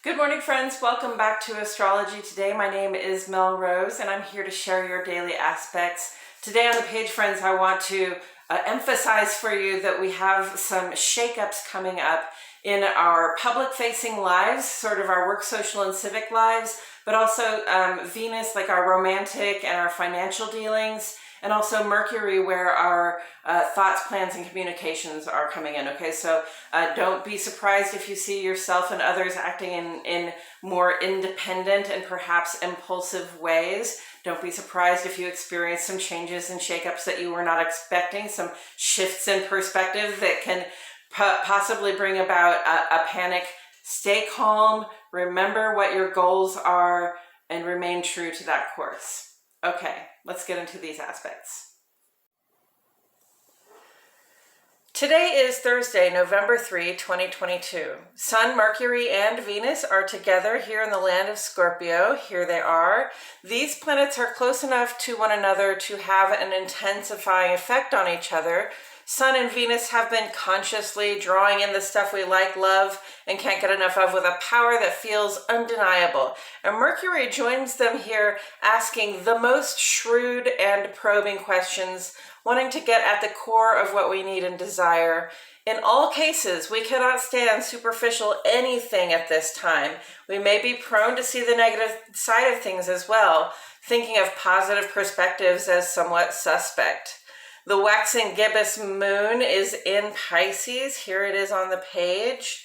Good morning, friends. Welcome back to Astrology Today. My name is Mel Rose, and I'm here to share your daily aspects. Today on the page, friends, I want to emphasize for you that we have some shakeups coming up in our public-facing lives, sort of our work, social, and civic lives, but also Venus, like our romantic and our financial dealings, and also Mercury, where our thoughts, plans, and communications are coming in. Okay, so don't be surprised if you see yourself and others acting in more independent and perhaps impulsive ways. Don't be surprised if you experience some changes and shakeups that you were not expecting, some shifts in perspective that can possibly bring about a panic. Stay calm, remember what your goals are, and remain true to that course. Okay, let's get into these aspects. Today is Thursday, November 3, 2022. Sun, Mercury, and Venus are together here in the land of Scorpio. Here they are. These planets are close enough to one another to have an intensifying effect on each other. Sun and Venus have been consciously drawing in the stuff we like, love, and can't get enough of with a power that feels undeniable. And Mercury joins them here asking the most shrewd and probing questions, wanting to get at the core of what we need and desire. In all cases, we cannot stand superficial anything at this time. We may be prone to see the negative side of things as well, thinking of positive perspectives as somewhat suspect. The waxing gibbous moon is in Pisces. Here it is on the page.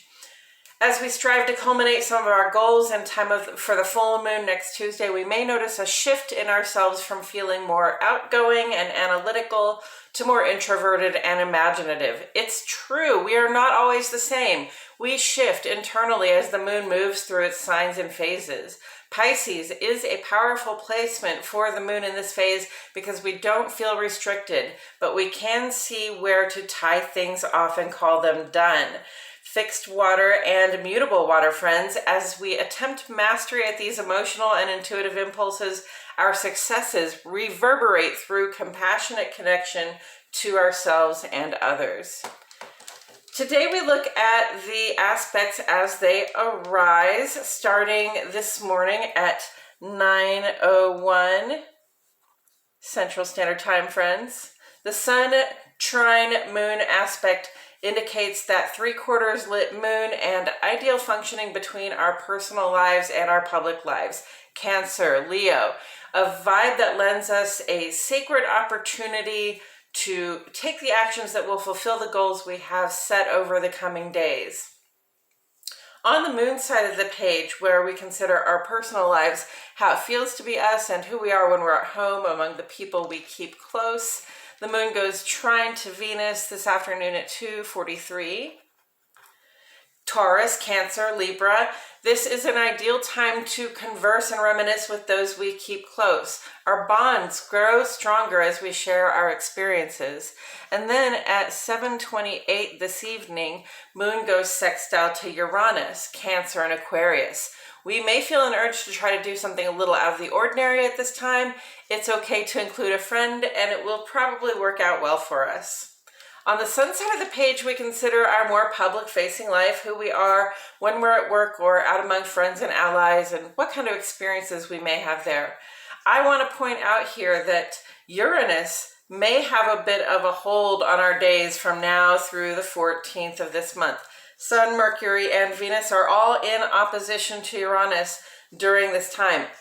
As we strive to culminate some of our goals in time for the full moon next Tuesday, we may notice a shift in ourselves from feeling more outgoing and analytical to more introverted and imaginative. It's true, we are not always the same. We shift internally as the moon moves through its signs and phases. Pisces is a powerful placement for the moon in this phase because we don't feel restricted, but we can see where to tie things off and call them done. Fixed water and mutable water, friends. As we attempt mastery at these emotional and intuitive impulses, our successes reverberate through compassionate connection to ourselves and others. Today we look at the aspects as they arise, starting this morning at 9:01 Central Standard Time, friends. The Sun trine Moon aspect indicates that 3/4 lit moon and ideal functioning between our personal lives and our public lives. Cancer, Leo, a vibe that lends us a sacred opportunity to take the actions that will fulfill the goals we have set over the coming days. On the moon side of the page, where we consider our personal lives, how it feels to be us and who we are when we're at home among the people we keep close, the moon goes trine to Venus this afternoon at 2:43. Taurus, Cancer, Libra. This is an ideal time to converse and reminisce with those we keep close. Our bonds grow stronger as we share our experiences. And then at 7:28 this evening, Moon goes sextile to Uranus, Cancer, and Aquarius. We may feel an urge to try to do something a little out of the ordinary at this time. It's okay to include a friend, and it will probably work out well for us. On the Sun side of the page, we consider our more public-facing life, who we are when we're at work or out among friends and allies, and what kind of experiences we may have there. I want to point out here that Uranus may have a bit of a hold on our days from now through the 14th of this month. Sun, Mercury, and Venus are all in opposition to Uranus during this time.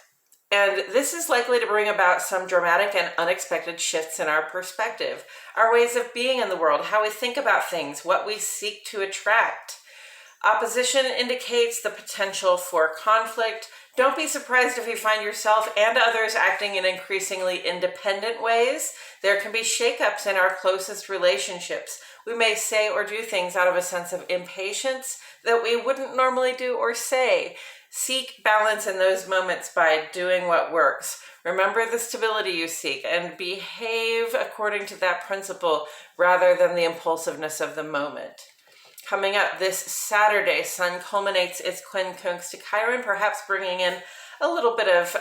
And this is likely to bring about some dramatic and unexpected shifts in our perspective, our ways of being in the world, how we think about things, what we seek to attract. Opposition indicates the potential for conflict. Don't be surprised if you find yourself and others acting in increasingly independent ways. There can be shakeups in our closest relationships. We may say or do things out of a sense of impatience that we wouldn't normally do or say. Seek balance in those moments by doing what works. Remember the stability you seek and behave according to that principle rather than the impulsiveness of the moment. Coming up this Saturday, Sun culminates its quincunx to Chiron, perhaps bringing in a little bit of,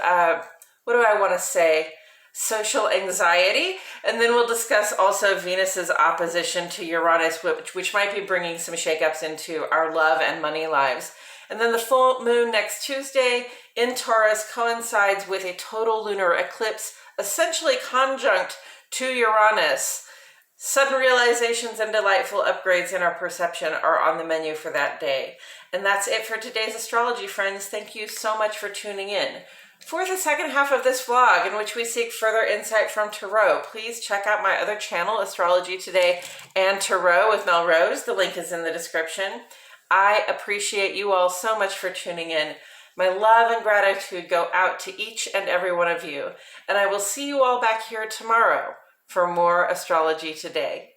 social anxiety. And then we'll discuss also Venus's opposition to Uranus, which might be bringing some shakeups into our love and money lives. And then the full moon next Tuesday in Taurus coincides with a total lunar eclipse, essentially conjunct to Uranus. Sudden realizations and delightful upgrades in our perception are on the menu for that day. And that's it for today's astrology, friends. Thank you so much for tuning in. For the second half of this vlog, in which we seek further insight from Tarot, please check out my other channel, Astrology Today and Tarot with Melrose. The link is in the description. I appreciate you all so much for tuning in. My love and gratitude go out to each and every one of you. And I will see you all back here tomorrow for more Astrology Today.